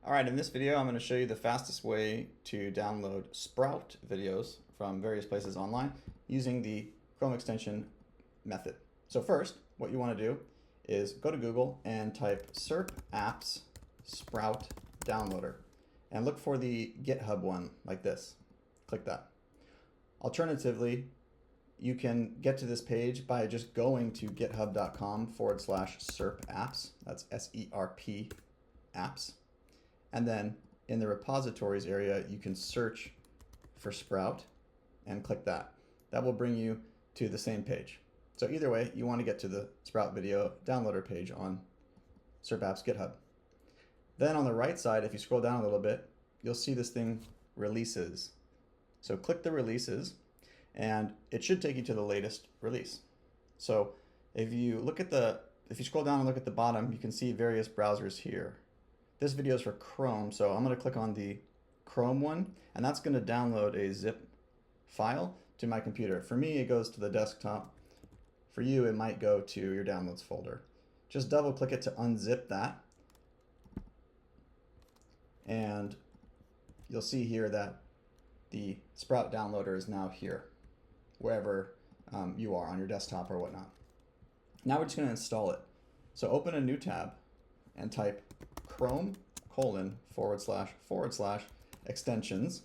Alright, in this video I'm going to show you the fastest way to download Sprout videos from various places online using the Chrome extension method. So first, what you want to do is go to Google and type SERP apps Sprout downloader and look for the GitHub one like this. Click that. Alternatively, you can get to this page by just going to github.com/SERP apps. That's SERP apps. And then in the repositories area, you can search for Sprout and click that. That will bring you to the same page. So either way, you want to get to the Sprout video downloader page on SERP apps GitHub. Then on the right side, if you scroll down a little bit, you'll see this thing, releases. So click the releases and it should take you to the latest release. So if you scroll down and look at the bottom, you can see various browsers here. This video is for Chrome, so I'm going to click on the Chrome one, and that's going to download a zip file to my computer. For me, it goes to the desktop. For you, it might go to your downloads folder. Just double click it to unzip that, and you'll see here that the Sprout downloader is now here, wherever you are on your desktop or whatnot. Now we're just going to install it. So open a new tab and type Chrome://extensions.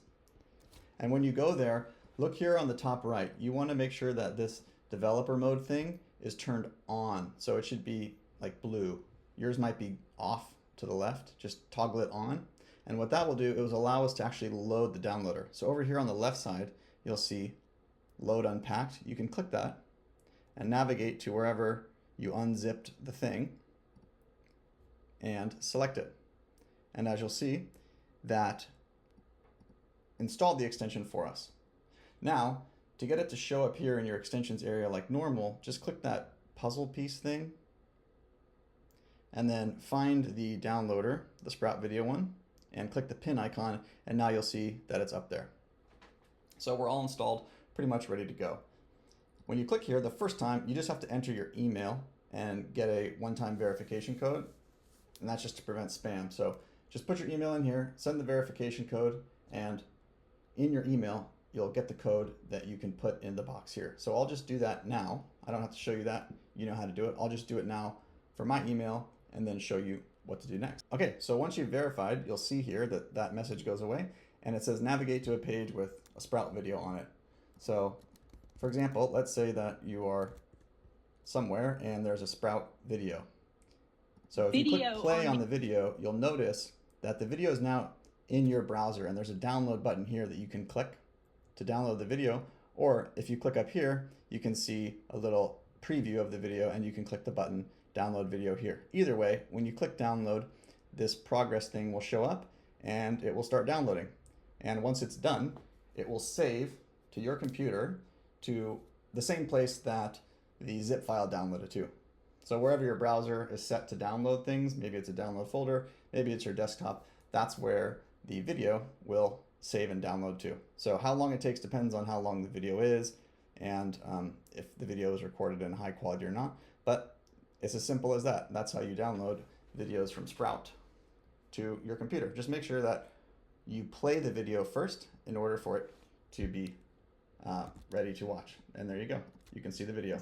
And when you go there, look here on the top right. You want to make sure that this developer mode thing is turned on. So it should be like blue. Yours might be off to the left. Just toggle it on. And what that will do is allow us to actually load the downloader. So over here on the left side, you'll see load unpacked. You can click that and navigate to wherever you unzipped the thing and select it. And as you'll see, that installed the extension for us. Now, to get it to show up here in your extensions area like normal, just click that puzzle piece thing and then find the downloader, the Sprout video one, and click the pin icon, and now you'll see that it's up there. So we're all installed, pretty much ready to go. When you click here the first time, you just have to enter your email and get a one-time verification code, and that's just to prevent spam. So just put your email in here, send the verification code, and in your email, you'll get the code that you can put in the box here. So I'll just do that now. I don't have to show you that. You know how to do it. I'll just do it now for my email and then show you what to do next. Okay, so once you've verified, you'll see here that that message goes away and it says navigate to a page with a Sprout video on it. So for example, let's say that you are somewhere and there's a Sprout video. So if you click play on the video, you'll notice that the video is now in your browser and there's a download button here that you can click to download the video, or if you click up here, you can see a little preview of the video and you can click the button download video here. Either way, when you click download, this progress thing will show up and it will start downloading. And once it's done, it will save to your computer to the same place that the zip file downloaded to. So wherever your browser is set to download things, maybe it's a download folder, maybe it's your desktop, that's where the video will save and download to. So how long it takes depends on how long the video is and if the video is recorded in high quality or not. But it's as simple as that. That's how you download videos from Sprout to your computer. Just make sure that you play the video first in order for it to be ready to watch. And there you go. You can see the video.